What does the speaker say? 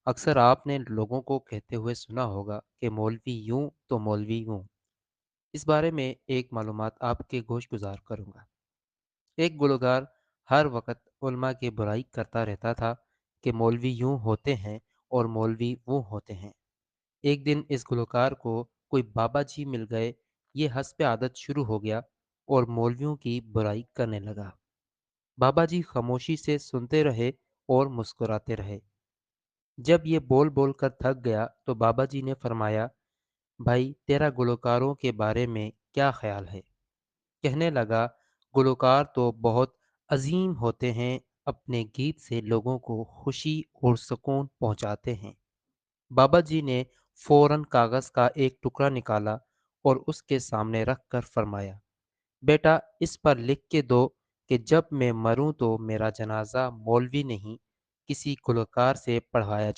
اکثر آپ نے لوگوں کو کہتے ہوئے سنا ہوگا کہ مولوی یوں تو مولوی یوں۔ اس بارے میں ایک معلومات آپ کے گوش گزار کروں گا۔ ایک گلوکار ہر وقت علماء کی برائی کرتا رہتا تھا کہ مولوی یوں ہوتے ہیں اور مولوی وہ ہوتے ہیں۔ ایک دن اس گلوکار کو کوئی بابا جی مل گئے، یہ حسب عادت شروع ہو گیا اور مولویوں کی برائی کرنے لگا۔ بابا جی خاموشی سے سنتے رہے اور مسکراتے رہے۔ جب یہ بول بول کر تھک گیا تو بابا جی نے فرمایا، بھائی تیرا گلوکاروں کے بارے میں کیا خیال ہے؟ کہنے لگا، گلوکار تو بہت عظیم ہوتے ہیں، اپنے گیت سے لوگوں کو خوشی اور سکون پہنچاتے ہیں۔ بابا جی نے فوراً کاغذ کا ایک ٹکڑا نکالا اور اس کے سامنے رکھ کر فرمایا، بیٹا اس پر لکھ کے دو کہ جب میں مروں تو میرا جنازہ مولوی نہیں کسی گلوکار سے پڑھوایا